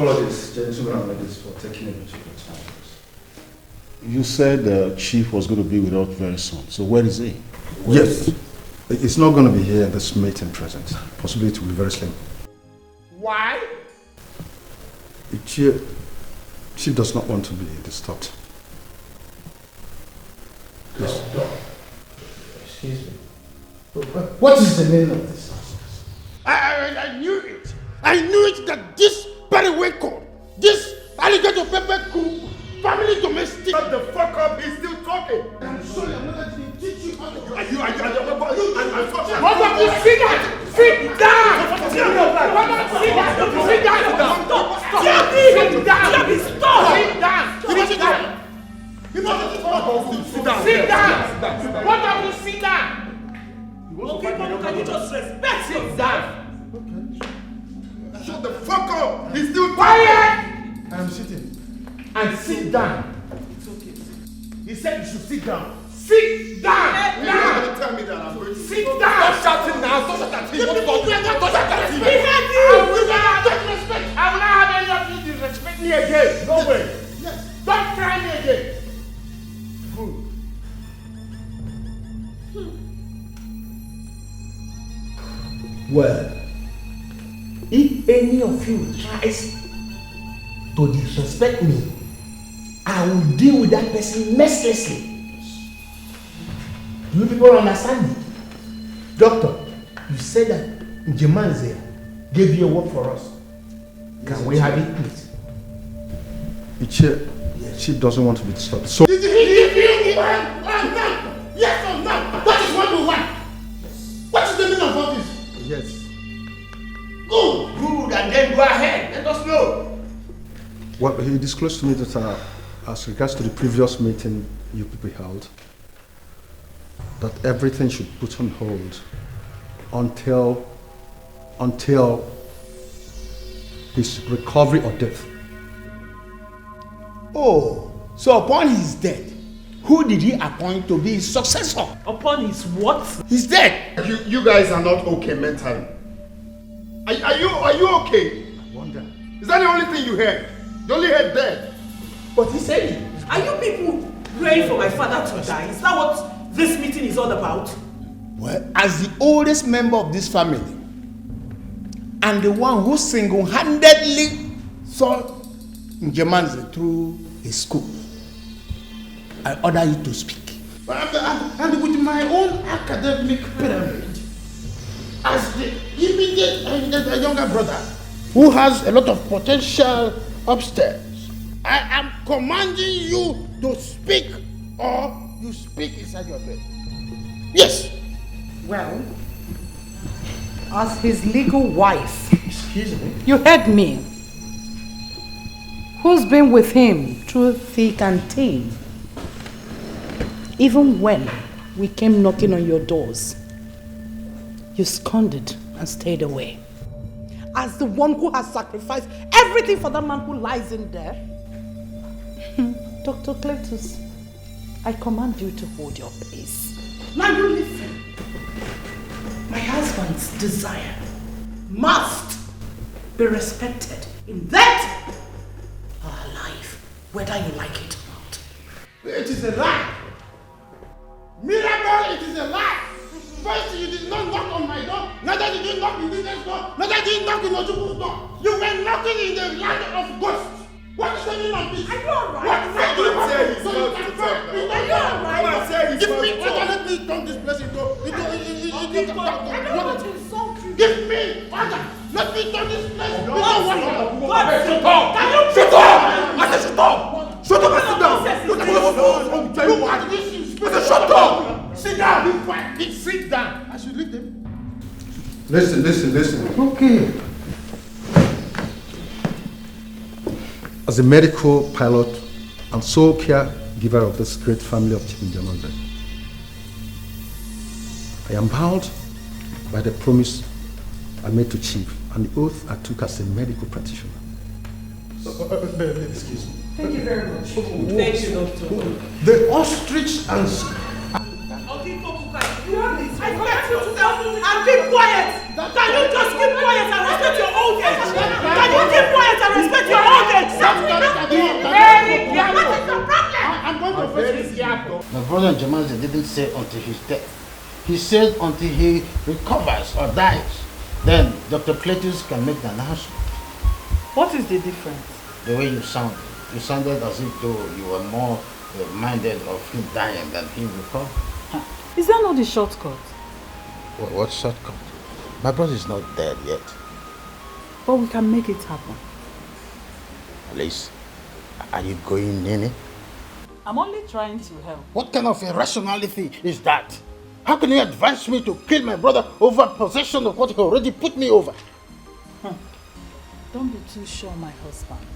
Apologies, gentlemen and ladies, for taking a bit of your time. You said the chief was going to be with us very soon. So where is he? Yes. It's not going to be here in this meeting present. Possibly it will be very slim. Why? The chief does not want to be disturbed. Yes. Excuse me. What is the name of this? I knew it. I knew it that this periwinkle, this alligator pepper crew, family domestic. Shut the fuck up, he's still talking. I'm sorry, I'm not going to teach you how to do it. What have you seen that? Sit down! Sit down! What have you seen that? Okay, can you just respect sit down? Shut the fuck up! He's still quiet! I'm sitting. And sit down. It's okay. He said you should sit down. Sit down! Now! You're going to tell me that I'm going to sit down! Stop shouting now! Stop shouting at him! Don't shout at him! He had you! I will not have any of you disrespect me again! No way! Yes. Don't try me again! Good. Well, if any of you tries to disrespect me, I will deal with that person mercilessly. Do you people understand me? Doctor, you said that Njemanze gave you a work for us. Can we have it, please? The chief doesn't want to be disturbed. So Did he give you one? Yes or no? That is what we want. What is the meaning of all this? yes. Good, and then go ahead. Let us know. Well, he disclosed to me that as regards to the previous meeting you people held, that everything should put on hold until his recovery or death. Oh, so upon his death, who did he appoint to be his successor? Upon his what? He's dead. You guys are not okay mentally. Are you okay? I wonder. Is that the only thing you heard? You only heard dead. But he said it. Are you people praying for my father to die? Is that what this meeting is all about? Well, as the oldest member of this family, and the one who single-handedly saw Njemanze through his school, I order you to speak. And with my own academic pyramid, as the immediate and the younger brother, who has a lot of potential upstairs, I am commanding you to speak, or you speak inside your bed. Yes. Well, as his legal wife, Excuse me. you heard me. Who's been with him through thick and thin? Even when we came knocking on your doors, you scorned and stayed away. As the one who has sacrificed everything for the man who lies in there, Dr. Cletus, I command you to hold your peace. Now you listen. My husband's desire must be respected in that our life, whether you like it or not. It is a lie. Mirabel, it is a lie. First, you did not knock on my door, neither did you knock in Dikeh's door, neither did you knock in Ojubu's door. You were knocking in the land of ghosts. What is the meaning of this? Are you alright? What faith do you have? He's not to talk now. Are you alright? Give me, let me turn this place into I don't want to insult you. give me, Father, let me turn this place into What? one. Shut up! Can you Shut up! I said shut up! Shut up and sit down! You want this in spirit? I said shut up! Sit down, be quiet. Sit down. I should leave them. Listen. Okay. As a medical pilot and sole caregiver of this great family of Chief Njemanze, I am bound by the promise I made to Chief and the oath I took as a medical practitioner. Excuse me. Thank you very much. Thank you, Doctor. The ostrich answer. I expect you to tell me and keep quiet. Can you just keep quiet and respect your old age? Can you keep quiet and respect your My brother Njamanze didn't say until his death. He said until he recovers or dies. Then Dr. Cletus can make the announcement. What is the difference? The way you sounded. You sounded as if though you were more minded of him dying than him recovering. Is that not the shortcut? What shortcut? My brother is not dead yet. But we can make it happen. At least, are you going, Nene? I'm only trying to help. What kind of irrationality is that? How can you advise me to kill my brother over possession of what he already put me over? Don't be too sure, my husband.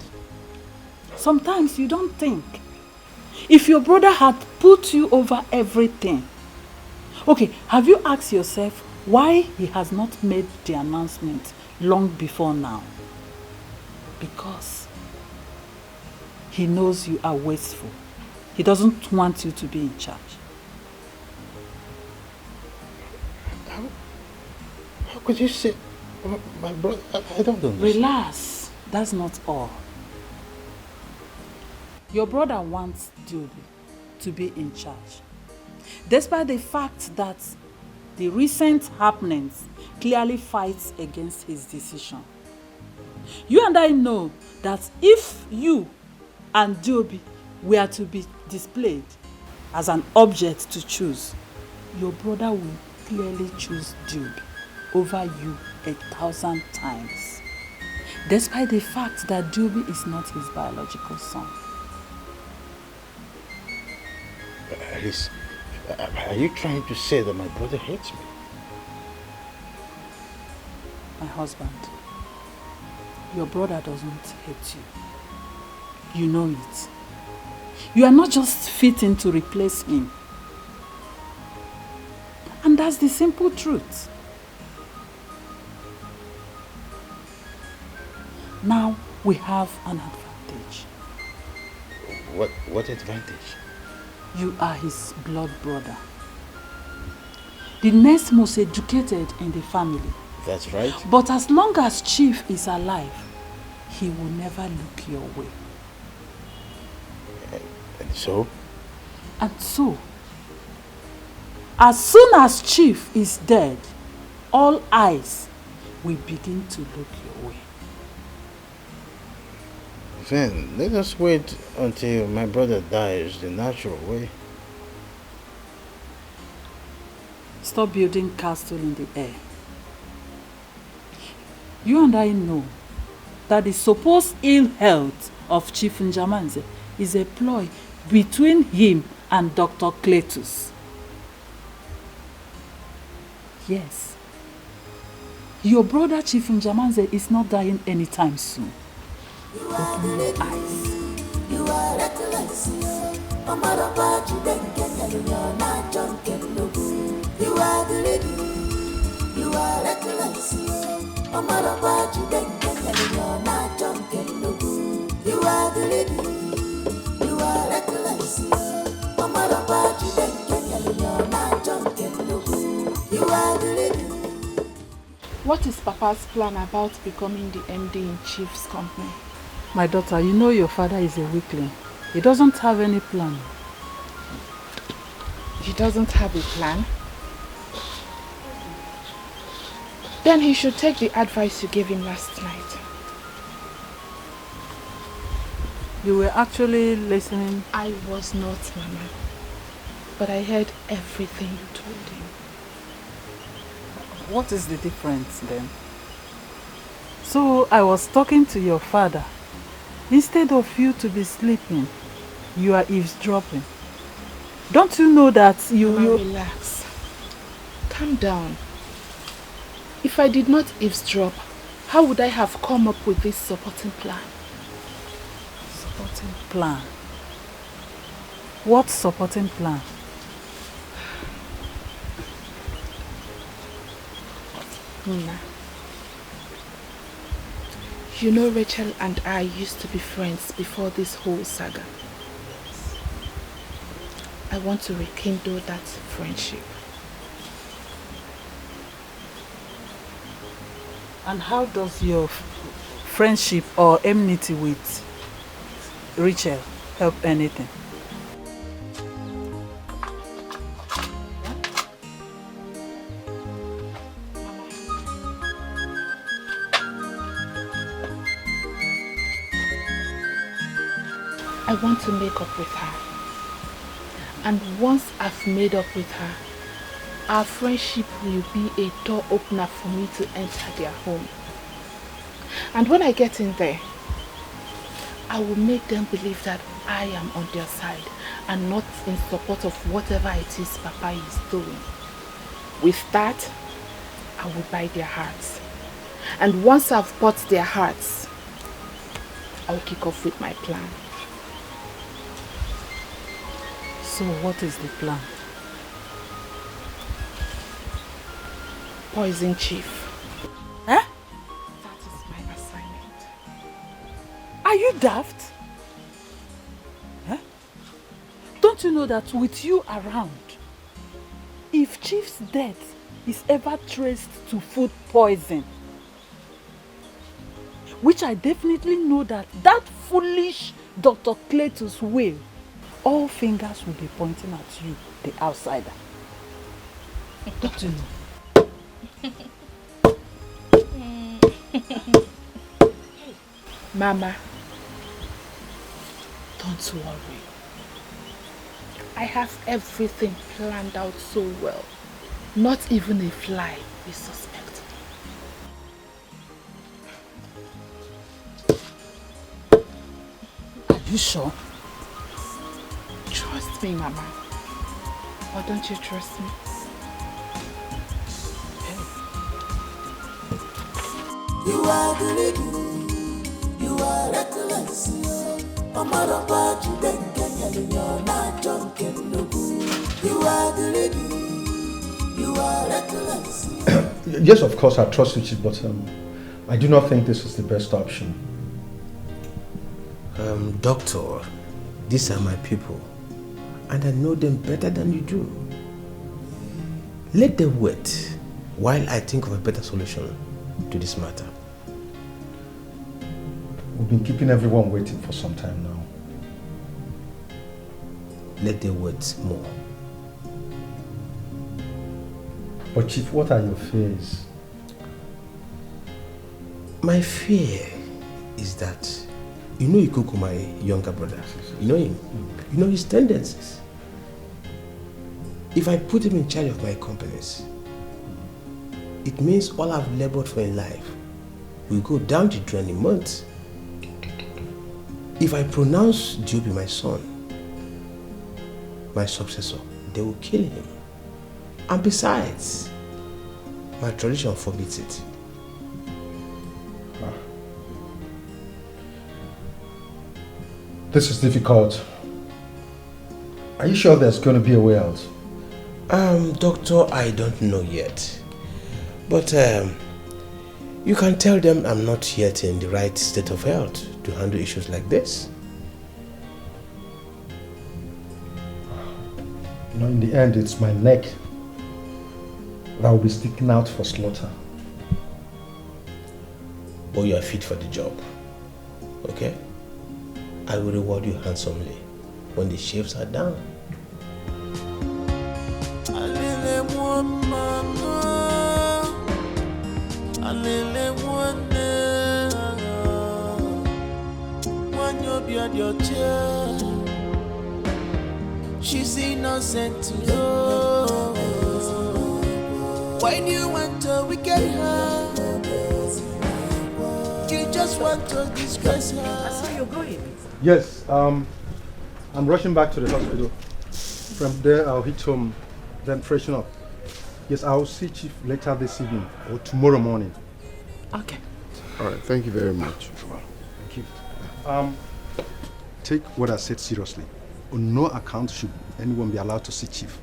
Sometimes you don't think. If your brother had put you over everything. Okay, have you asked yourself why he has not made the announcement long before now? Because he knows you are wasteful. He doesn't want you to be in charge. How could you say, my brother, I don't understand. Relax, that's not all. Your brother wants Diobi to be in charge. Despite the fact that the recent happenings clearly fights against his decision. You and I know that if you and Diobi were to be displayed as an object to choose, your brother will clearly choose Diobi over you 1,000 times. Despite the fact that Diobi is not his biological son. Alice, are you trying to say that my brother hates me? My husband, your brother doesn't hate you. You know it. You are not just fitting to replace him. And that's the simple truth. Now we have an advantage. What advantage? You are his blood brother. The next most educated in the family. That's right. But as long as Chief is alive, he will never look your way. And so? And so, as soon as Chief is dead, all eyes will begin to look your way. Then let us wait until my brother dies the natural way. Stop building castle in the air. You and I know that the supposed ill health of Chief Njamanze is a ploy between him and Dr. Cletus. Yes. Your brother Chief Njamanze is not dying anytime soon. Open your eyes. You are reckless. You are the lady. You are reckless. You are the lady. You are reckless. You are the lady. What is Papa's plan about becoming the MD in Chief's company? My daughter, you know your father is a weakling. He doesn't have any plan. He doesn't have a plan? Then he should take the advice you gave him last night. You were actually listening? I was not, Mama. But I heard everything you told him. What is the difference then? So I was talking to your father. Instead of you to be sleeping, you are eavesdropping. Don't you know that Mama, relax. Calm down. If I did not eavesdrop, how would I have come up with this supporting plan? Supporting plan? What supporting plan? Nina, you know Rachel and I used to be friends before this whole saga. I want to rekindle that friendship. And how does your friendship or enmity with Rachel help anything? I want to make up with her. And once I've made up with her, our friendship will be a door opener for me to enter their home. And when I get in there, I will make them believe that I am on their side and not in support of whatever it is Papa is doing. With that, I will buy their hearts. And once I've bought their hearts, I'll kick off with my plan. So what is the plan? Poison Chief. Eh? That is my assignment. Are you daft? Eh? Don't you know that with you around, if Chief's death is ever traced to food poison, which I definitely know that foolish Dr. Cletus will, all fingers will be pointing at you, the outsider. Don't you know? Mama, don't worry. I have everything planned out so well. Not even a fly will suspect me. Are you sure? Trust me, Mama. Or don't you trust me? You are the lady, you are reckless. Omarapa Dikeh, you're not drunken. You are the lady, you are reckless. Yes, of course, I trust you, Chief, but I do not think this is the best option. Doctor, these are my people, and I know them better than you do. Let them wait while I think of a better solution to this matter. We've been keeping everyone waiting for some time now. Let them wait more. But Chief, what are your fears? My fear is that, you know Ikuku, my younger brother, you know him, you know his tendencies. If I put him in charge of my companies, it means all I've labored for in life will go down the drain in months. If I pronounce Diobi my son, my successor, they will kill him. And besides, my tradition forbids it. This is difficult. Are you sure there's going to be a way out? Doctor, I don't know yet. But you can tell them I'm not yet in the right state of health to handle issues like this. You know, in the end, it's my neck that will be sticking out for slaughter. But you are fit for the job. Okay? I will reward you handsomely when the shifts are down. She's innocent to know. Why do you want to wicked her? You just want to disgrace her. I saw you're going. Yes, I'm rushing back to the hospital. From there, I'll hit home, then freshen up. Yes, I'll see Chief later this evening or tomorrow morning. Okay. All right, thank you very much. Thank you. Take what I said seriously. On no account should anyone be allowed to see Chief.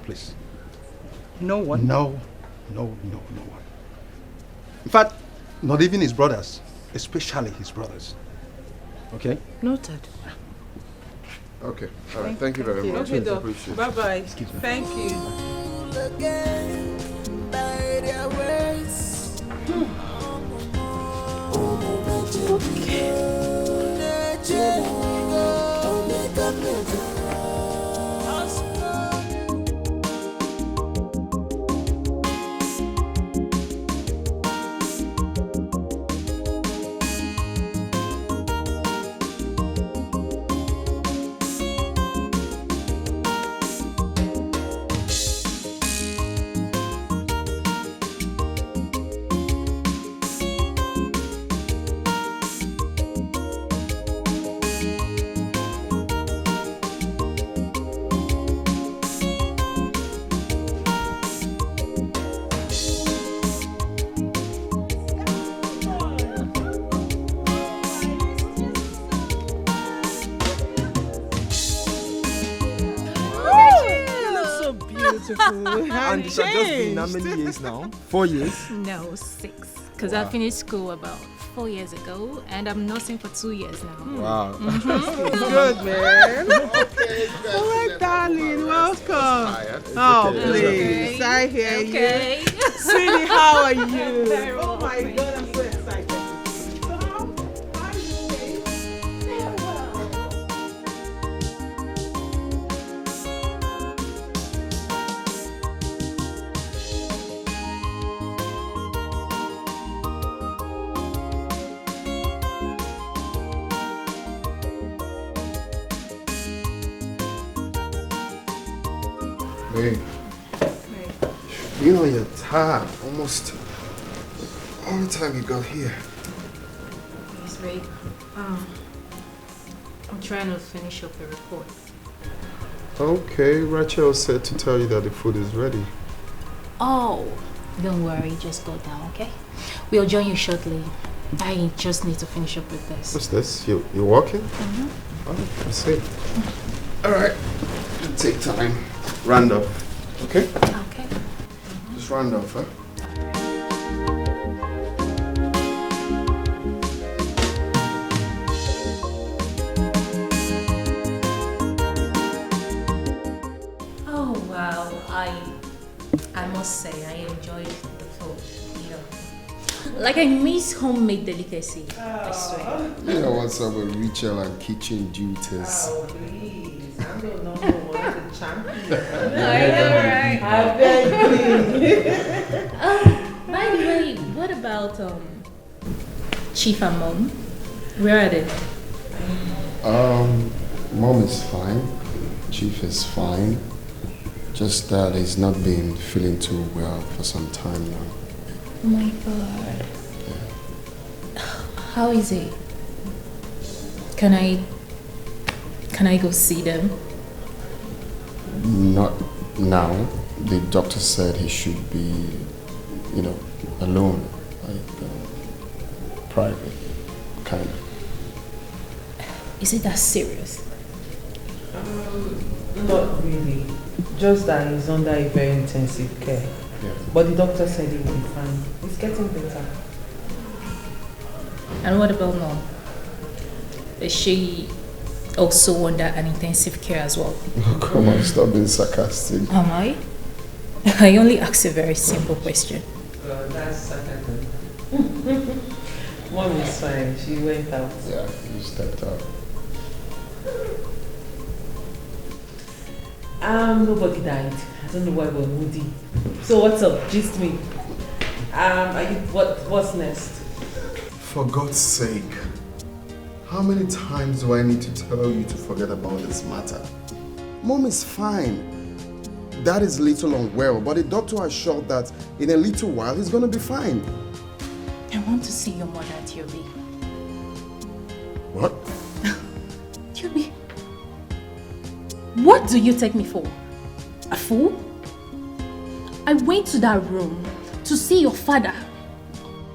Please. No one? No one. In fact, not even his brothers, especially his brothers. Okay? Noted. Okay, all right, thank you very much. Okay, Appreciate it. bye-bye. Thank you. beautiful. And this has just been how many years now? 4 years? No, 6. Because I finished school about 4 years ago, and I'm nursing for 2 years now. Wow. Good, man. Okay, Oh, my darling, welcome. Oh, please. I hear you. Sweetie, how are you? Oh, my God, I'm so excited. So, how are you doing? Hey. You know you're tired. Almost all the time you got here. Yes, babe. I'm trying to finish up a report. Okay, Rachel said to tell you that the food is ready. Oh, don't worry. Just go down, okay? We'll join you shortly. I just need to finish up with this. What's this? You walking? Oh, I see. All right. Take time. Round up. Okay? Okay. Just round off, huh? Oh, wow. I must say, I enjoyed the food. Like I miss homemade delicacy, I swear. You know what's up with Rachel and kitchen duties? Oh, please. I'm the number one, the champion. I know, right? I beg you. By the way, what about Chief and Mom? Where are they? Mom is fine. Chief is fine. Just that he's not been feeling too well for some time now. Oh my God. How is he? Can I go see them? Not now. The doctor said he should be, alone, like private, kind of. Is it that serious? Not really. Just that he's under a very intensive care. Yeah. But the doctor said he will be fine. It's getting better. And what about Mom? Is she also under an intensive care as well? Oh, come on, stop being sarcastic. Am I? I only asked a very simple question. That's sarcasm. Mom is fine. She went out. Yeah, you stepped out. Nobody died. I don't know why we're moody. So what's up? Gist me. What's next? For God's sake, how many times do I need to tell you to forget about this matter? Mom is fine. Dad is a little unwell, but the doctor assured that in a little while he's gonna be fine. I want to see your mother, Tiobi. What? Tiobi, what do you take me for? A fool? I went to that room to see your father,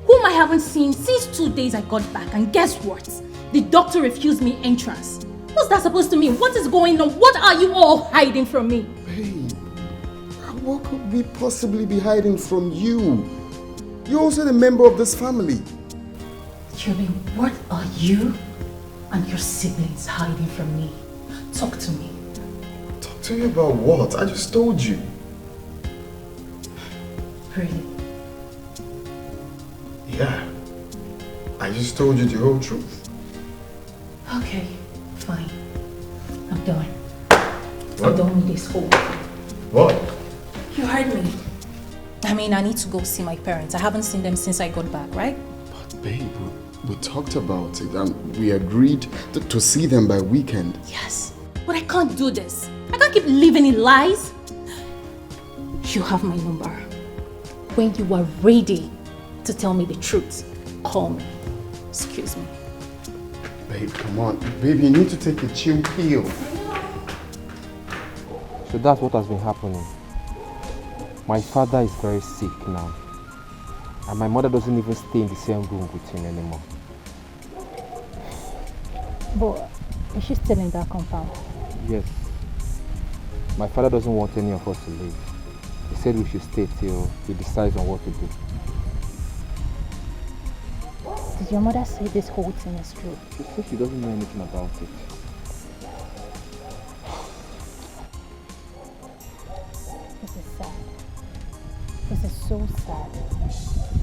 whom I haven't seen since 2 days I got back, and guess what? The doctor refused me entrance. What's that supposed to mean? What is going on? What are you all hiding from me? Babe, what could we possibly be hiding from you? You're also a member of this family. Tiobi, what are you and your siblings hiding from me? Talk to me. Talk to you about what? I just told you. Really? Yeah. I just told you the whole truth. Okay, fine. I'm done. What? I'm done with this whole thing. What? You heard me. I mean, I need to go see my parents. I haven't seen them since I got back, right? But babe, we talked about it and we agreed to see them by weekend. Yes, but I can't do this. I can't keep living in lies. You have my number. When you are ready to tell me the truth, call me. Excuse me. Babe, come on. Babe, you need to take a chill pill. So that's what has been happening. My father is very sick now. And my mother doesn't even stay in the same room with him anymore. But is she still in that compound? Yes. My father doesn't want any of us to leave. He said we should stay till he decides on what to do. Did your mother say this whole thing is true? She said she doesn't know anything about it. This is sad. This is so sad.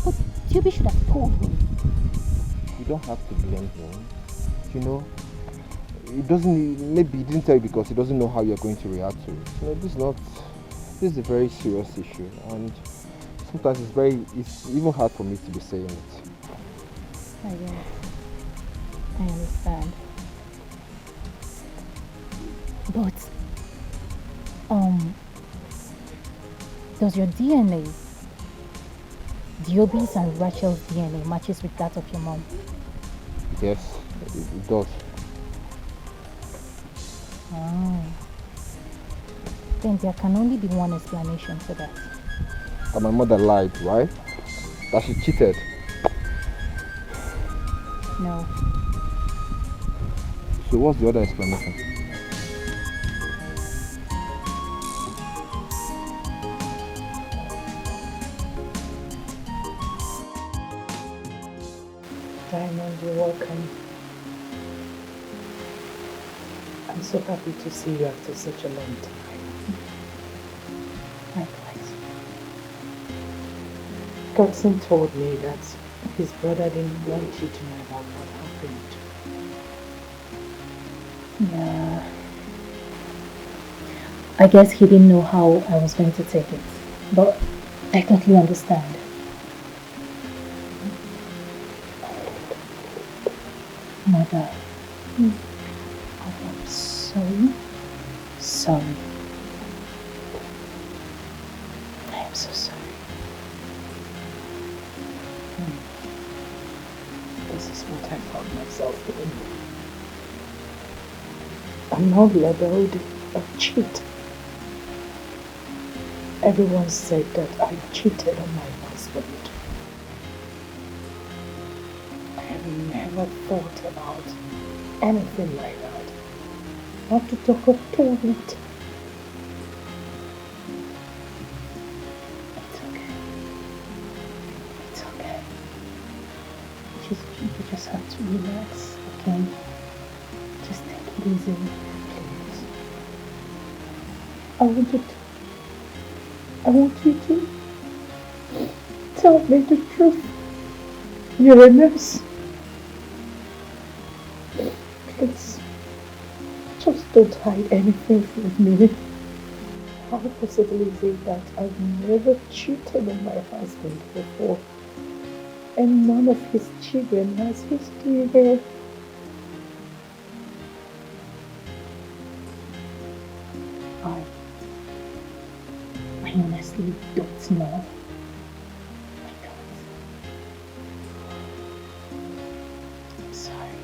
But Tiobi should have told me. You don't have to blame him. You know, maybe he didn't tell you because he doesn't know how you're going to react to it. You know, this is a very serious issue, and sometimes it's even hard for me to be saying it. I understand. But, does your DNA, Diobi's and Rachel's DNA matches with that of your mom? Yes, it does. Oh. Then there can only be one explanation for that. That my mother lied, right? That she cheated. No. So what's the other explanation? Diamond, you're welcome. I'm so happy to see you after such a long time. Likewise. Godson told me that his brother didn't want you to know about what happened. Yeah. I guess he didn't know how I was going to take it. But I totally understand. Mother, I am so sorry. I am so sorry. This is what I found myself doing. I'm now labeled a cheat. Everyone said that I cheated on my husband. I have never thought about anything like that. Not to talk of doing it. It's okay. You just have to relax, okay? Just take it easy, please. I want you to tell me the truth. You're a nurse. Please, just don't hide anything from me. How possible is it that I've never cheated on my husband before, and none of his children has history here? I honestly don't know. I'm sorry.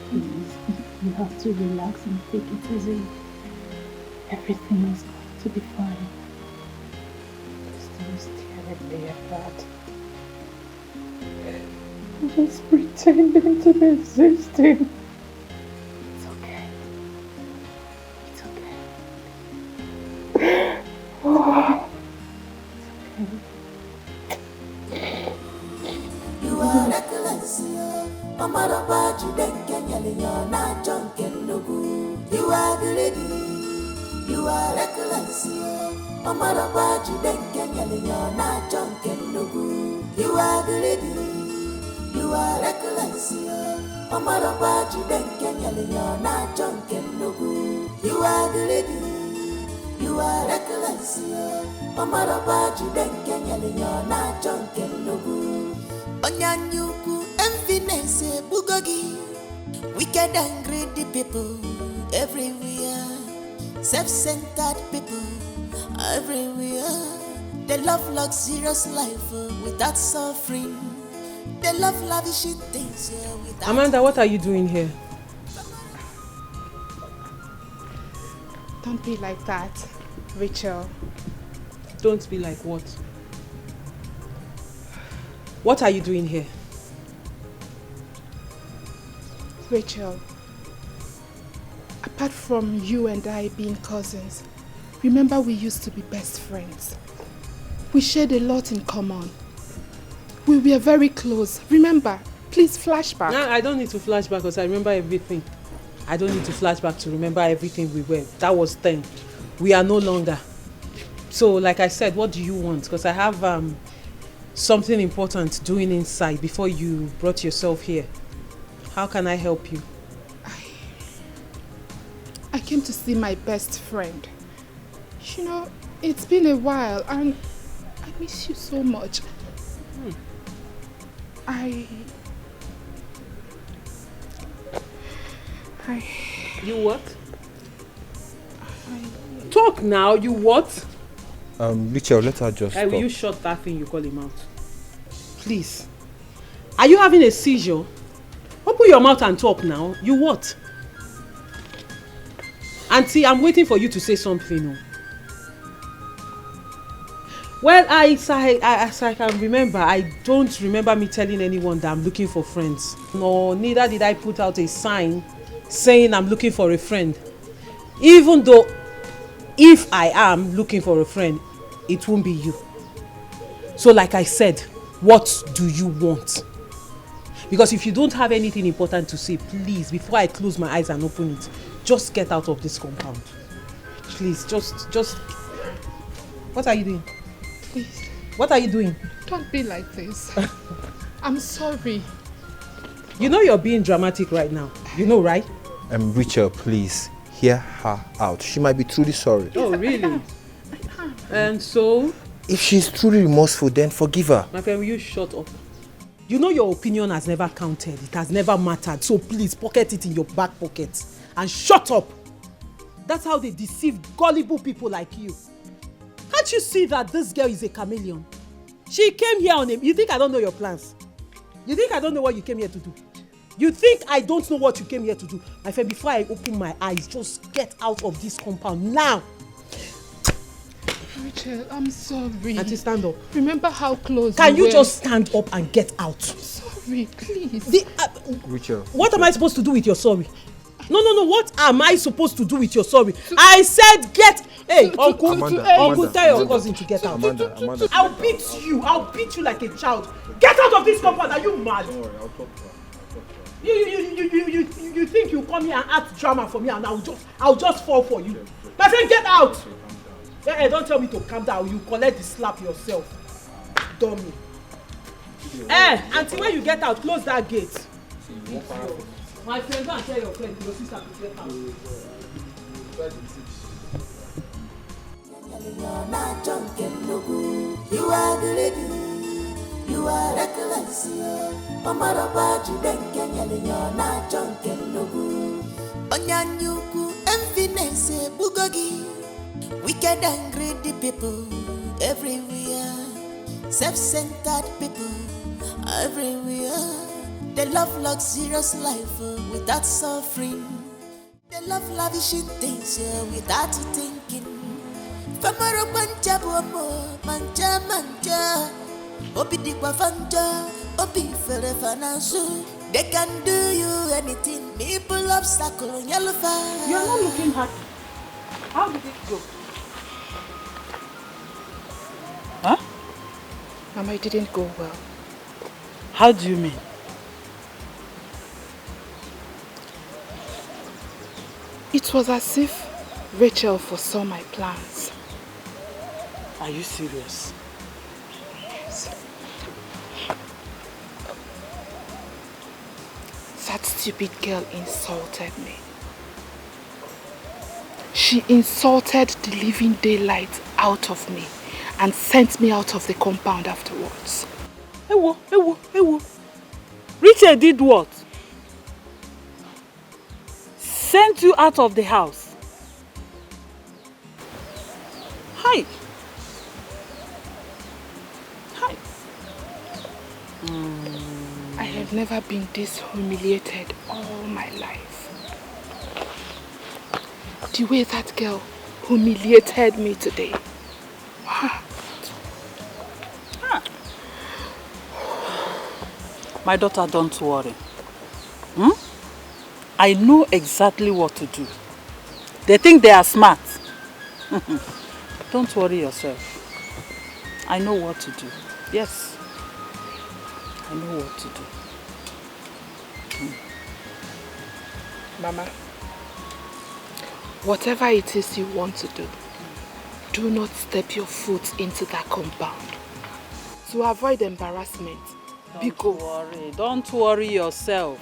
Please, you have to relax and take it easy. Everything is going to be fine. Still staring me at that. I'm just pretending to be existing. It's okay. It's okay. You are reckless, Omaraba Dikeh na Jonken Nugu. You are greedy. You are reckless, Omaraba Dikeh na Jonken Nugu. You are greedy. You are reckless, Omaraba Dikeh na Jonken Nugu. You are greedy. You are reckless, Omaraba Dikeh na Jonken Nugu. Onyanyuku enviness bugogi. Wicked and greedy people everywhere. Self-centered people everywhere. They love luxurious life without suffering. They love lavishing things without... Amanda, what are you doing here? Don't be like that, Rachel. Don't be like what? What are you doing here? Rachel, apart from you and I being cousins, remember we used to be best friends. We shared a lot in common. We were very close. Remember, please flashback. No, I don't need to flashback because I remember everything. I don't need to flashback to remember everything we were. That was then. We are no longer. So, like I said, what do you want? Because I have something important doing inside before you brought yourself here. How can I help you? I came to see my best friend. You know, it's been a while and I miss you so much. You what? Talk now, you what? Rachel, let her just Will talk. you shut that thing you call him out? Please. Are you having a seizure? Open your mouth and talk now. You what? Auntie, I'm waiting for you to say something. Well, as I can remember, I don't remember me telling anyone that I'm looking for friends. No, neither did I put out a sign saying I'm looking for a friend. Even though, if I am looking for a friend, it won't be you. So like I said, what do you want? Because if you don't have anything important to say, please, before I close my eyes and open it, just get out of this compound. Please, just... What are you doing? Please. What are you doing? Don't be like this. I'm sorry. You know you're being dramatic right now. You know, right? Rachel, please, hear her out. She might be truly sorry. Oh, really? And so? If she's truly remorseful, then forgive her. My friend, will you shut up? You know your opinion has never counted. It has never mattered. So please, pocket it in your back pocket. And shut up! That's how they deceive gullible people like you. Can't you see that this girl is a chameleon? She came here on a... You think I don't know your plans? You think I don't know what you came here to do? You think I don't know what you came here to do? My friend, before I open my eyes, just get out of this compound now. Rachel, I'm sorry. Auntie, stand up. Remember how close Can we you were? just stand up and get out? Sorry, please. Rachel. What am I supposed to do with your sorry? No. What am I supposed to do with your sorry? I said get... Hey, Uncle, tell your cousin to get out. Amanda. I'll beat you. I'll beat you like a child. Get out of this compound. Are you mad? Don't worry, I'll talk to her. You think you come here and act drama for me and I'll just fall for you. My friend, get out. Hey, don't tell me to calm down. You collect the slap yourself. Dummy. Auntie, when you get out, close that gate. My friend, go and tell your friend, your sister to get out. You are the lady, you are reckless. Omara Baji Denken, you're not drunken. Onyanyuku, enviness, bugogi. Wicked and greedy people everywhere. Self-centered people everywhere. They love luxurious life without suffering. They love lavishing things without thinking. Famaro panja bomo, manja. Obi di bavanja, obi fere fanansu. They can do you anything. People obstacle on yellow fire. You're not looking happy. How did it go? Huh? Mama, it didn't go well. How do you mean? It was as if Rachel foresaw my plans. Are you serious? Yes. That stupid girl insulted me. She insulted the living daylight out of me and sent me out of the compound afterwards. Ewo. Rachel did what? Sent you out of the house. Hi. I have never been this humiliated all my life. The way that girl humiliated me today. My daughter, don't worry. I know exactly what to do. They think they are smart. Don't worry yourself. I know what to do. Yes. I know what to do. Mama, whatever it is you want to do not step your foot into that compound. To avoid embarrassment. Don't worry yourself.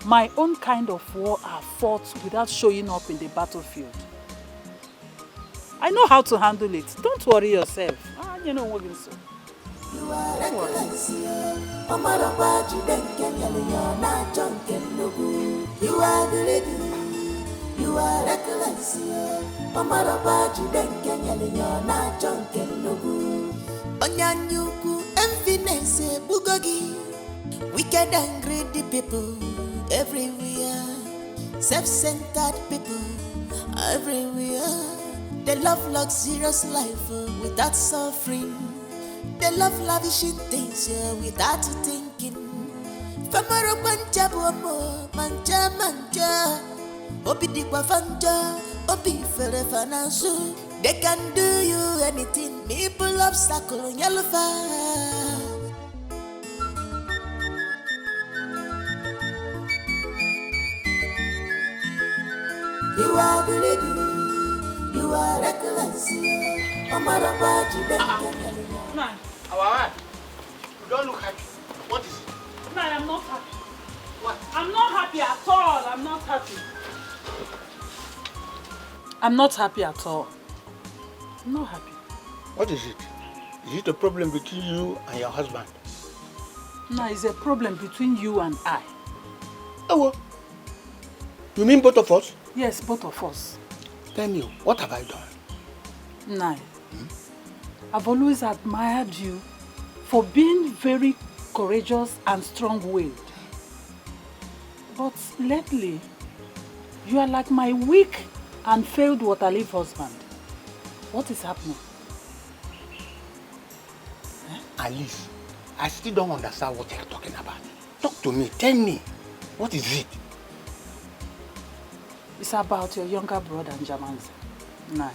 My own kind of war are fought without showing up in the battlefield. I know how to handle it. Don't worry yourself. You know what I'm saying. You are reckless, Omar you are greedy. You are reckless, Omar Onyanyuku, enviness, bugogi. Wicked and greedy people everywhere. Self-centered people everywhere. They love luxurious life without suffering. They love lavishing things without thinking. Famaro manja bomo, manja. Obi dikwa fanja, obi fere fanansu. They can do you anything. Me pull obstacle on your fire. You are greedy. You are reckless. You don't look happy. What is it? No, I'm not happy. What? I'm not happy at all. I'm not happy. I'm not happy at all. I'm not happy. What is it? Is it a problem between you and your husband? No, it's a problem between you and I. Oh, well. You mean both of us? Yes, both of us. Tell me, what have I done? Nai, I've always admired you for being very courageous and strong-willed. But lately, you are like my weak and failed waterleaf husband. What is happening? Alice, I still don't understand what you're talking about. Talk to me, tell me, what is it? It's about your younger brother, Njamanze. Nai.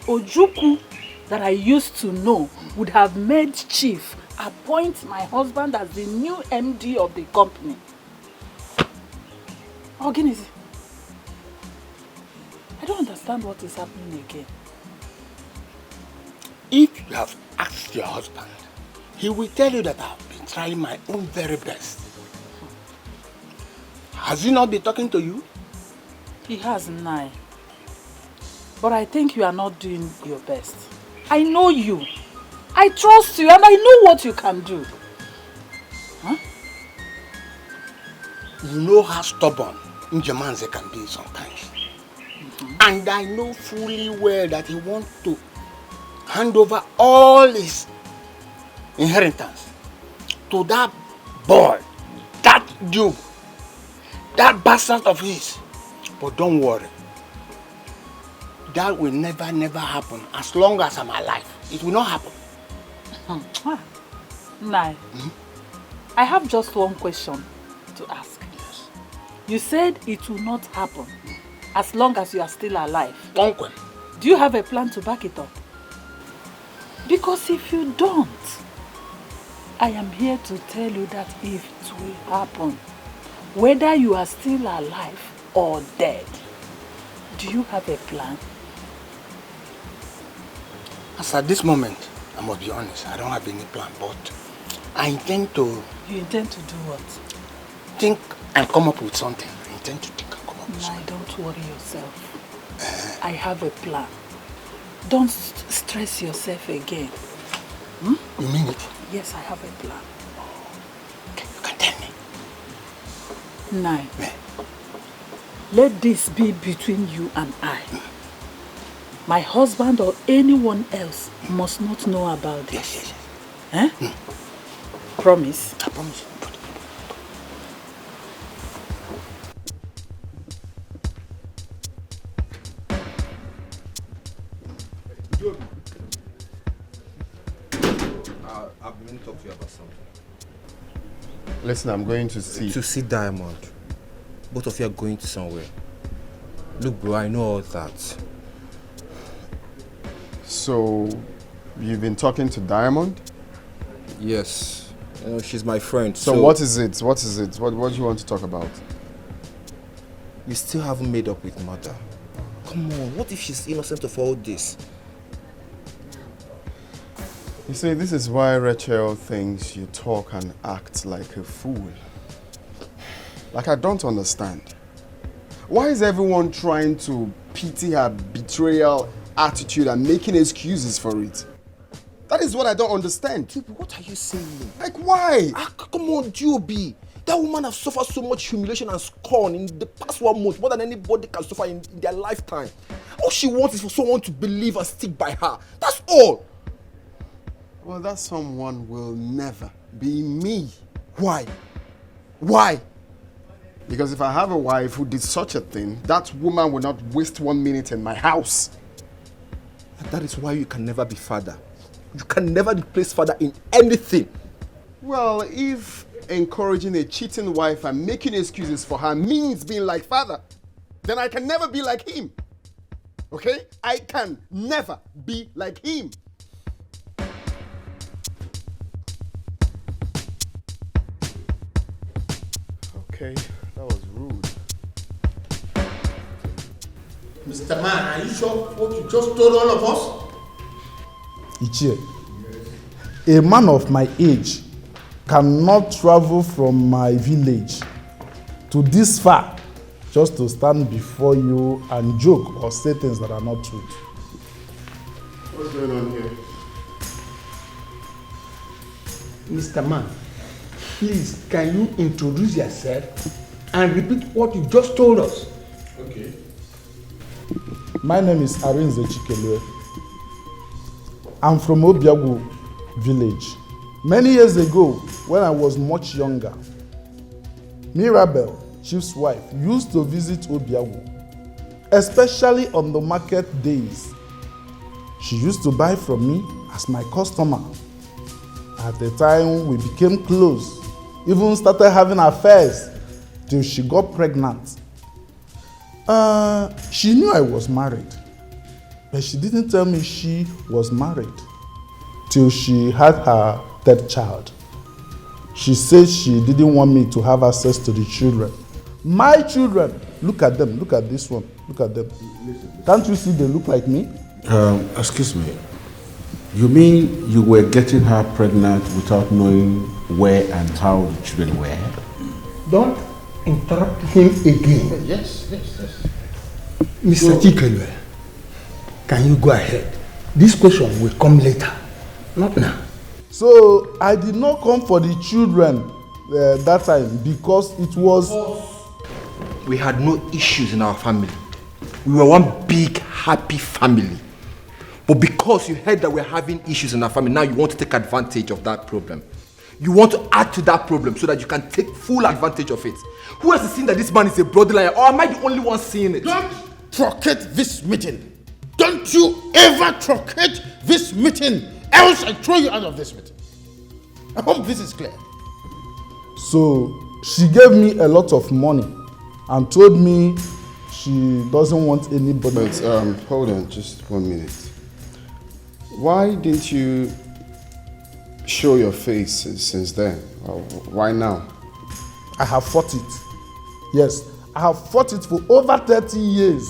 Ojukwu, that I used to know, would have made chief appoint my husband as the new MD of the company. Oginisi, I don't understand what is happening again. If you have asked your husband, he will tell you that I've been trying my own very best. Has he not been talking to you? He has, Nai. But I think you are not doing your best. I know you. I trust you and I know what you can do. Huh? You know how stubborn Njamanze can be sometimes. And I know fully well that he wants to hand over all his inheritance to that boy, that duke, that bastard of his. But don't worry. That will never happen as long as I'm alive. It will not happen. Nai, I have just one question to ask. Yes. You said it will not happen as long as you are still alive. Uncle. Do you have a plan to back it up? Because if you don't, I am here to tell you that if it will happen, whether you are still alive or dead, do you have a plan? As at this moment, I must be honest, I don't have any plan, but I intend to... You intend to do what? Think and come up with something. I intend to think and come up with something. Don't worry yourself. I have a plan. Don't stress yourself again. You mean it? Yes, I have a plan. Okay, you can tell me. Nai, let this be between you and I. My husband or anyone else must not know about this. Yes. Eh? Promise? I promise. I've been to talk to you about something. Listen, I'm going to see. To see Diamond. Both of you are going to somewhere. Look, bro, I know all that. So, you've been talking to Diamond? Yes. You know, she's my friend. So what is it? What is it? What do you want to talk about? You still haven't made up with Mother. Come on, what if she's innocent of all this? You see, this is why Rachel thinks you talk and act like a fool. Like, I don't understand. Why is everyone trying to pity her betrayal attitude and making excuses for it? That is what I don't understand. Dude, what are you saying? Like, why? Come on, Joby. That woman has suffered so much humiliation and scorn in the past 1 month, more than anybody can suffer in their lifetime. All she wants is for someone to believe and stick by her. That's all. Well, that someone will never be me. Why? Why? Because if I have a wife who did such a thing, that woman will not waste 1 minute in my house. And that is why you can never be father. You can never replace father in anything. Well, if encouraging a cheating wife and making excuses for her means being like father, then I can never be like him. Okay? I can never be like him. Okay, that was rude. Mr. Man, are you sure what you just told all of us? Ichie, a man of my age cannot travel from my village to this far just to stand before you and joke or say things that are not true. What's going on here? Mr. Man, please, can you introduce yourself and repeat what you just told us? Okay. My name is Arinze Chikelue. I'm from Obiagu village. Many years ago, when I was much younger, Mirabel, chief's wife, used to visit Obiagu, especially on the market days. She used to buy from me as my customer. At the time, we became close, even started having affairs till she got pregnant. She knew I was married, but she didn't tell me she was married till she had her third child. She said she didn't want me to have access to the children. My children, look at them, look at this one, look at them. Can't you see they look like me? Excuse me. You mean you were getting her pregnant without knowing where and how the children were? Don't interrupt him again. Yes. Mr. Chikelwe, can you go ahead? This question will come later, not now. So I did not come for the children that time because it was... We had no issues in our family. We were one big, happy family. But because you heard that we're having issues in our family, now you want to take advantage of that problem. You want to add to that problem so that you can take full advantage of it. Who else is seeing that this man is a bloody liar? Or am I the only one seeing it? Don't truncate this meeting. Don't you ever truncate this meeting, else I throw you out of this meeting. I hope this is clear. So she gave me a lot of money and told me she doesn't want anybody. But hold on, just 1 minute. Why didn't you show your face since then? Why now? I have fought it. Yes, I have fought it for over 30 years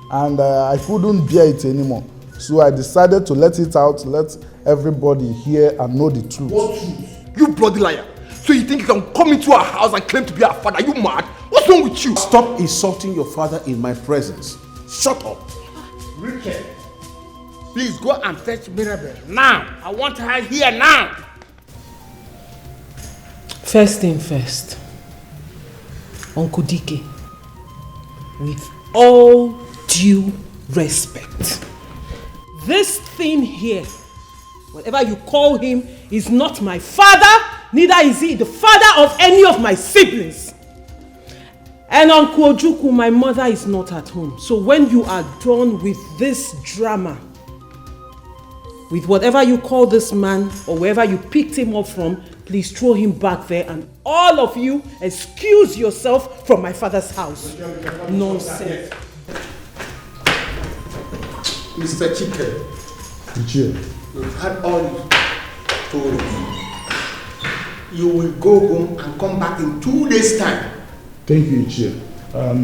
and I couldn't bear it anymore. So I decided to let it out, let everybody hear and know the truth. What truth? You bloody liar. So you think you can come into our house and claim to be our father? Are you mad? What's wrong with you? Stop insulting your father in my presence. Shut up. Richard, please go and fetch Mirabel now. I want her here now. First thing first, Uncle Dikeh, with all due respect, this thing here, whatever you call him, is not my father, neither is he the father of any of my siblings. And Uncle Ojukwu, my mother is not at home. So when you are done with this drama, with whatever you call this man or wherever you picked him up from, please throw him back there and all of you excuse yourself from my father's house. Nonsense. Mr. Chike, you've had all you told me. You will go home and come back in 2 days' time. Thank you, Ichie.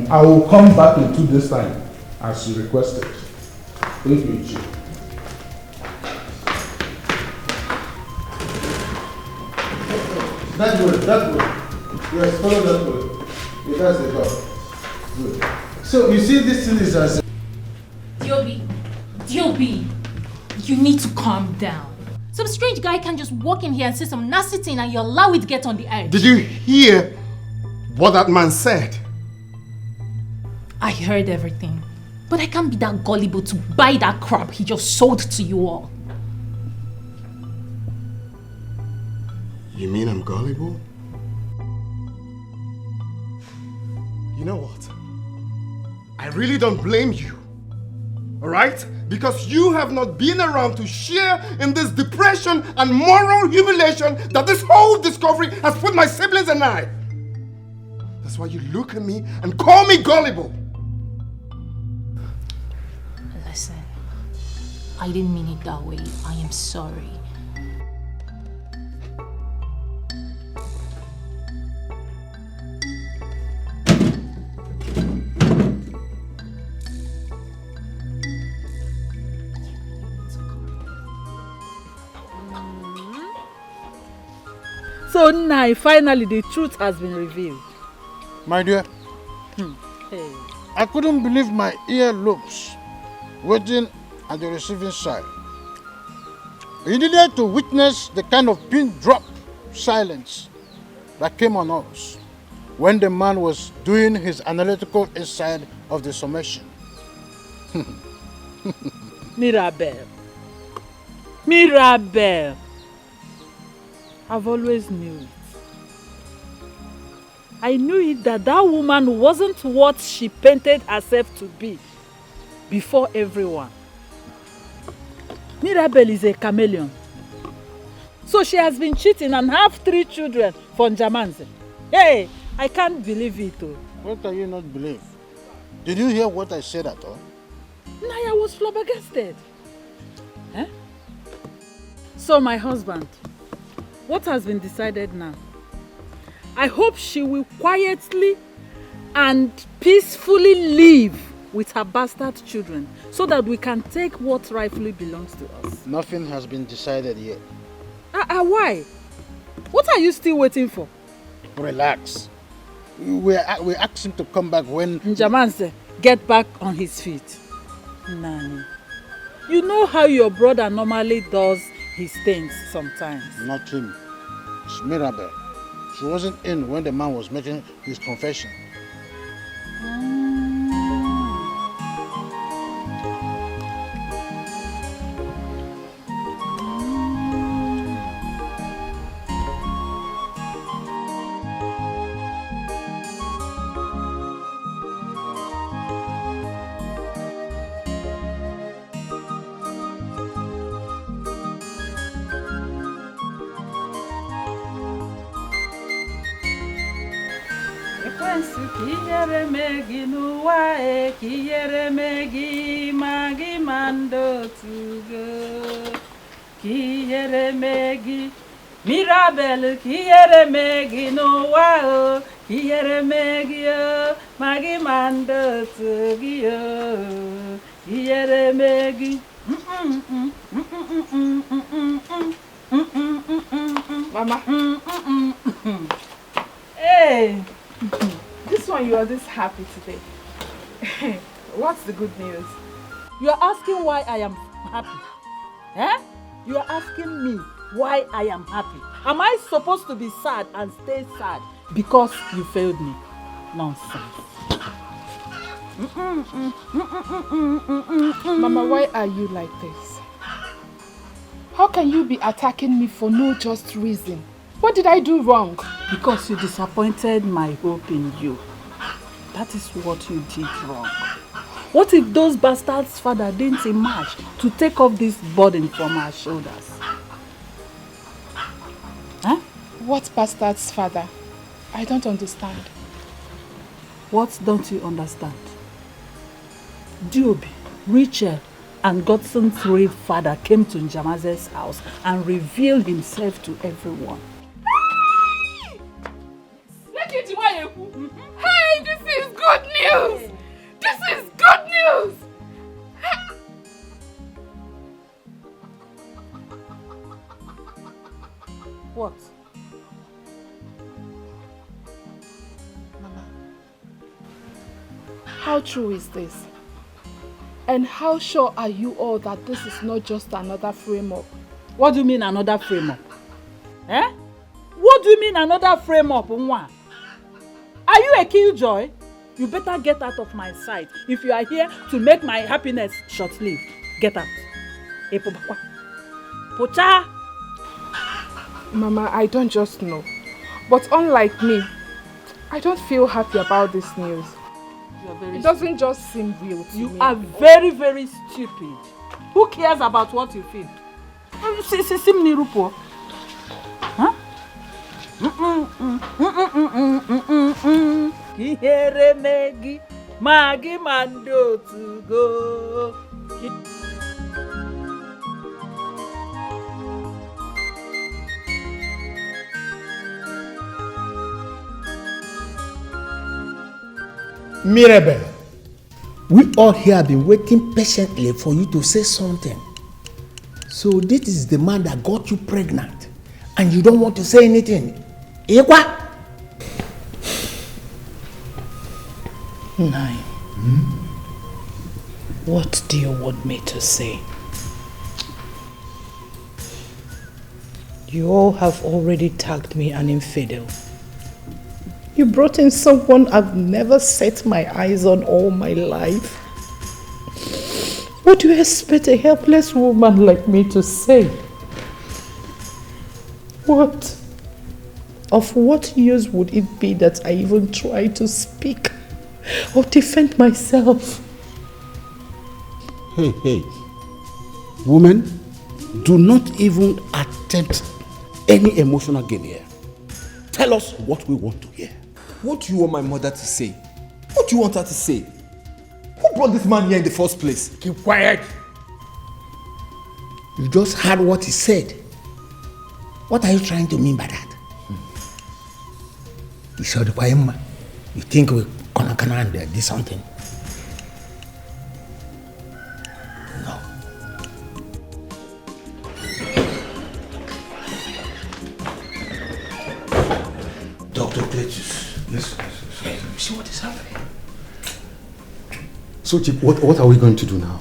I will come back in 2 days' time, as you requested. Thank you, Ichie. That way. Yes, follow that way. Yeah, that's the door. Good. So, you see, this thing is as... Diobi, you need to calm down. Some strange guy can just walk in here and say some nasty thing and you allow it to get on the edge. Did you hear what that man said? I heard everything. But I can't be that gullible to buy that crap he just sold to you all. You mean I'm gullible? You know what? I really don't blame you. Alright? Because you have not been around to share in this depression and moral humiliation that this whole discovery has put my siblings and I. That's why you look at me and call me gullible. Listen, I didn't mean it that way. I am sorry. So now, finally, the truth has been revealed. My dear, Hey. I couldn't believe my earlobes waiting at the receiving side. You needed to witness the kind of pin drop silence that came on us when the man was doing his analytical inside of the summation. Mirabel. I've always knew it. I knew it that woman wasn't what she painted herself to be before everyone. Mirabel is a chameleon. So she has been cheating and have 3 children from Njamanze. Hey, I can't believe it. What can you not believe? Did you hear what I said at all? Naya was flabbergasted. Eh? So my husband, what has been decided now? I hope she will quietly and peacefully live with her bastard children so that we can take what rightfully belongs to us. Nothing has been decided yet. Why? What are you still waiting for? Relax. We asked him to come back when... Njamanze, get back on his feet. Nani, you know how your brother normally does his things sometimes. Not him. It's Mirabel. She wasn't in when the man was making his confession. Mirabel, kiyere megi no wa, kiyere megi o, magi mando tugi o, kiyere megi. Mama. Hey, this one you are this happy today. What's the good news? You are asking why I am happy. Eh? You are asking me why I am happy. Am I supposed to be sad and stay sad because you failed me? Nonsense. Mama, why are you like this? How can you be attacking me for no just reason? What did I do wrong? Because you disappointed my hope in you. That is what you did wrong. What if those bastards' father didn't emerge to take off this burden from our shoulders? Huh? What bastard's father? I don't understand. What don't you understand? Diobi, Rachel, and Godson's real father came to Njamaze's house and revealed himself to everyone. Hey, this is good news! This is good news! What? Mama, how true is this? And how sure are you all that this is not just another frame-up? What do you mean another frame-up? Eh? What do you mean another frame-up, Nwa? Are you a killjoy? You better get out of my sight. If you are here to make my happiness short-lived, get out. Pocha! Mama, I don't just know. But unlike me, I don't feel happy about this news. It doesn't just seem real to me. You are very, very stupid. Who cares about what you feel? Huh? Ihere megi magi mando to go. Mirabel, we all here have been waiting patiently for you to say something. So this is the man that got you pregnant and you don't want to say anything. Igwe? Nine. What do you want me to say? You all have already tagged me an infidel. You brought in someone I've never set my eyes on all my life. What do you expect a helpless woman like me to say? What? Of what use would it be that I even try to speak or defend myself? Hey. Woman, do not even attempt any emotional game here. Tell us what we want to hear. What do you want my mother to say? What do you want her to say? Who brought this man here in the first place? Keep quiet. You just heard what he said. What are you trying to mean by that? You saw the poem. You think we can do something? No. Dr. Cletus. Yes. You see what is happening? So, Chief, what are we going to do now?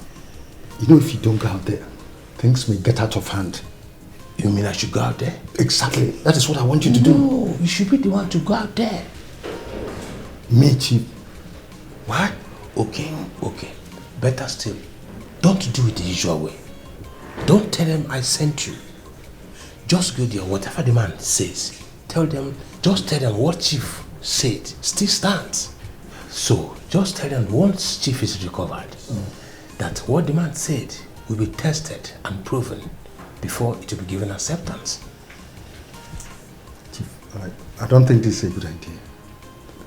You know, if you don't go out there, things may get out of hand. You mean I should go out there? Exactly. That is what I want you to do. No, you should be the one to go out there. Me, Chief. What? Okay. Better still, don't do it the usual way. Don't tell them I sent you. Just go there, whatever the man says. Just tell them what Chief said still stands. So, just tell them once Chief is recovered, that what the man said will be tested and proven before it will be given acceptance. Chief, I don't think this is a good idea.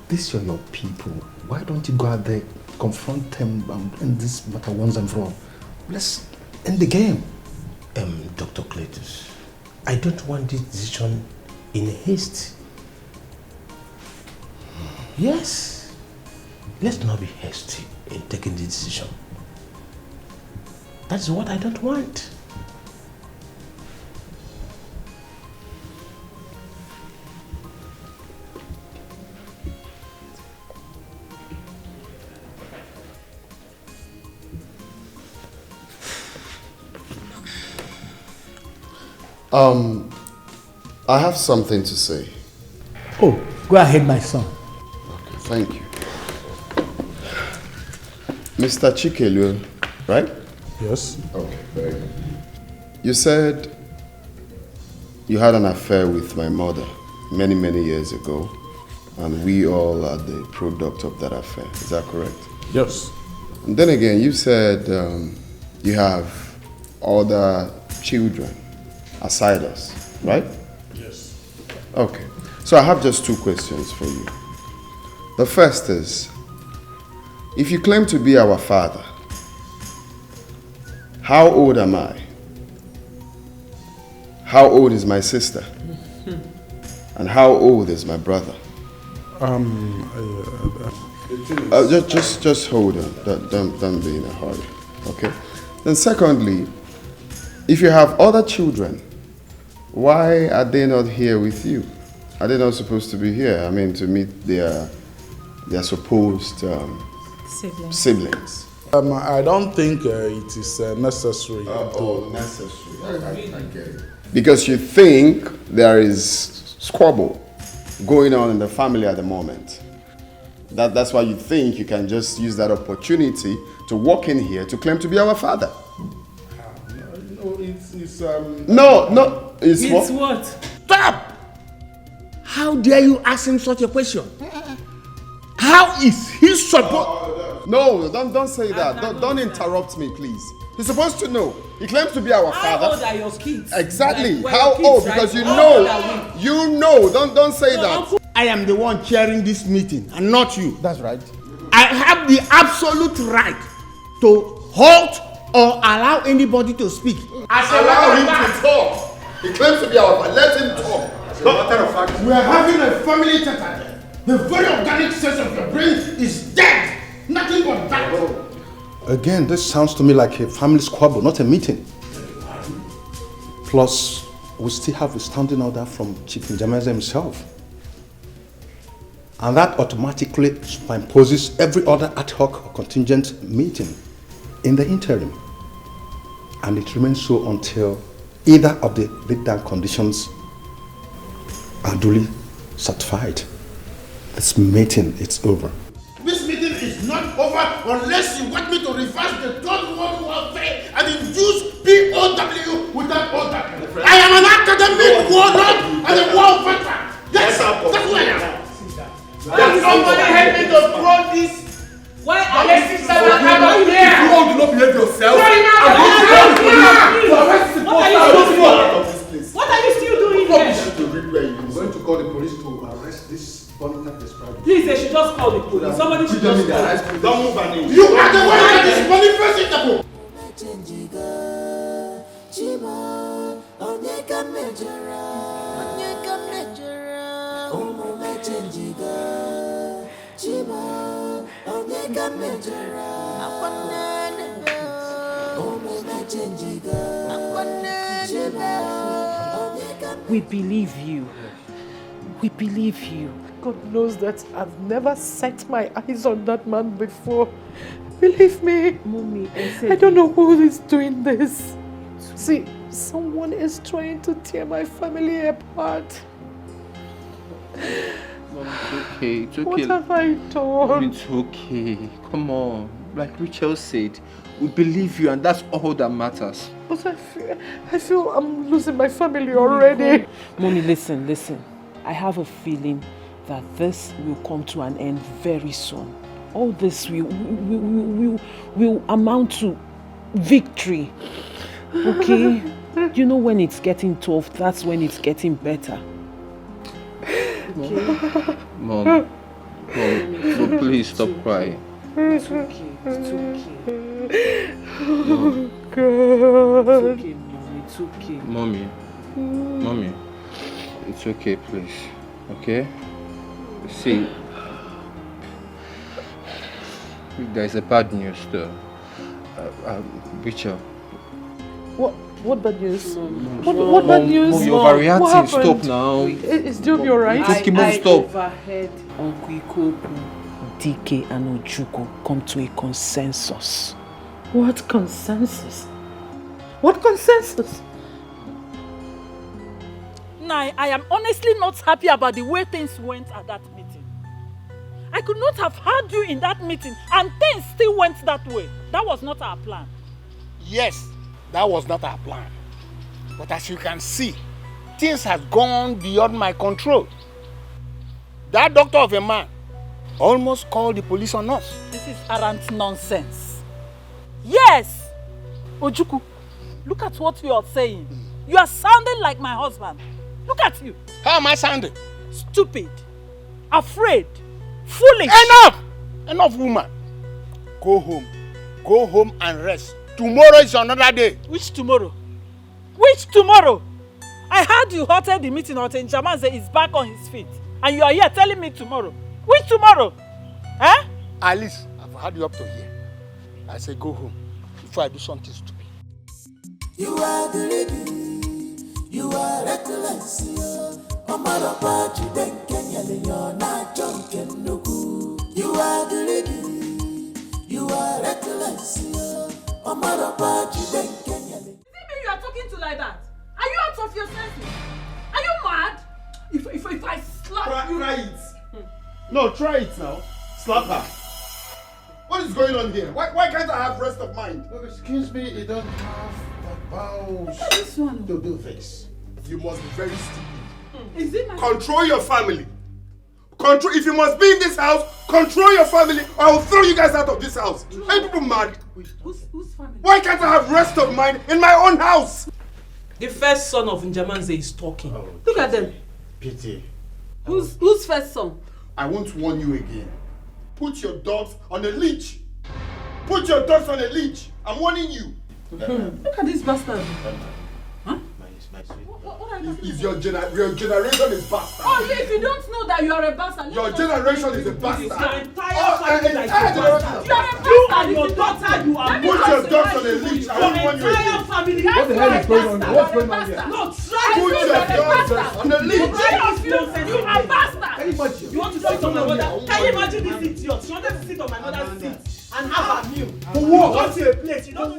These are your people. Why don't you go out there, confront them, and end this matter once and for all? Let's end the game. Dr. Cletus, I don't want this decision in haste. Yes, let's not be hasty in taking the decision. That's what I don't want. I have something to say. Oh, go ahead, my son. Okay, thank you. Mr. Chikelu, right? Yes. Okay, very good. You said you had an affair with my mother many, many years ago, and we all are the product of that affair. Is that correct? Yes. And then again, you said you have other children aside us, right? Yes. Okay. So I have just two questions for you. The first is, if you claim to be our father, How old am I? How old is my sister? And how old is my brother? Just hold on. Don't be in a hurry. Okay? Then secondly, if you have other children, why are they not here with you? Are they not supposed to be here? I mean, to meet their supposed siblings. I don't think it is necessary. Necessary. I get it. Because you think there is squabble going on in the family at the moment. That's why you think you can just use that opportunity to walk in here to claim to be our father. No, It's what? Stop! How dare you ask him such a question? How is he supposed... No, don't say that. Don't interrupt me, please. He's supposed to know. He claims to be our father. How old are your kids? Exactly. Like, how kids, old? right? Because you How know. old are we? You know. Don't say that. I am the one chairing this meeting and not you. That's right. I have the absolute right to halt or allow anybody to speak. Allow him to talk. He claims to be our father. Let him talk. As a matter of fact, We are having a family tete. The very organic sense of your brain is dead. Nothing but that. Again, this sounds to me like a family squabble, not a meeting. Plus, we still have a standing order from Chief Njamaze himself. And that automatically imposes every other ad hoc or contingent meeting in the interim. And it remains so until either of the laid down conditions are duly certified. This meeting is over. This meeting is not over unless you want me to reverse the Third World Warfare and induce POW without OW. I am an academic warlord and a war veteran. Yes, that's who I am. Can somebody help me to throw this? Why are Domestic servant out here? If you all do not behave yourself, What are you still doing here? I'm going to call the police to arrest this vulnerable described. Please, they should just call the police. Somebody should just call. Don't move an inch. You are the one that is manifesting the We believe you. We believe you. God knows that I've never set my eyes on that man before. Believe me. Mommy, I don't know who is doing this. See, someone is trying to tear my family apart. Mom, it's okay. It's okay. What have I done? It's okay. Come on. Like Rachel said, we believe you and that's all that matters. But I feel I'm losing my family already. Mommy, listen. I have a feeling that this will come to an end very soon. All this will amount to victory. Okay? You know when it's getting tough, that's when it's getting better. Okay? Mom, please stop crying. It's okay. Oh, God. It's okay, Mommy. It's okay. Mommy, it's okay, please. Okay? See, there's a bad news though. Rachel. What bad news? What bad news? Mom, you're overreacting. Stop now. Is Joby alright? It's okay, Mom, stop. Overheard Uncle Ikoku, Dikeh and Ojukwu come to a consensus. What consensus? What consensus? Now, I am honestly not happy about the way things went at that meeting. I could not have had you in that meeting and things still went that way. That was not our plan. Yes, that was not our plan. But as you can see, things have gone beyond my control. That doctor of a man almost called the police on us. This is arrant nonsense. Yes! Ojukwu, look at what you are saying. You are sounding like my husband. Look at you. How am I sounding? Stupid, afraid, foolish. Enough, woman. Go home and rest. Tomorrow is another day. Which tomorrow? Which tomorrow? I heard you halted the meeting until Njamanze is back on his feet. And you are here telling me tomorrow. Which tomorrow? Eh? Alice, I've had you up to here. I say go home before I do something stupid. You are the lady, you are reckless. Omarapa Dikeh you're not drunk and no good. You are the lady, you are reckless. Omarapa Dikeh. Is it me you are talking to like that? Are you out of your senses? Are you mad? If I slap you... Try it. No, try it now. Slap her. What is going on here? Why can't I have rest of mind? No, excuse me, you don't have the balls to do this. You must be very stupid. Is it my... Control your family. Control. If you must be in this house, control your family or I will throw you guys out of this house. Are you people mad? Whose family? Why can't I have rest of mind in my own house? The first son of Njamanze is talking. Oh, Look at them. Pity. Who's first son? I won't warn you again. Put your dogs on a leash. Put your dogs on a leash. I'm warning you. Look at this bastard. Huh? What are you talking Your generation is bastard. Oh, if you don't know that you are a bastard. Your generation is a bastard. Your entire family like a bastard. You are a bastard. You and your daughter, you are Put your dogs on a leash. I won't warn you entire again. family. What the hell is going on here? What's going on here? No, try Put your dogs on a leash. You are bastard. Can you imagine? You want to sit on my mother? Can you imagine this idiot? She wanted to sit on my mother's seat and have her meal. For what? Go to a place. You don't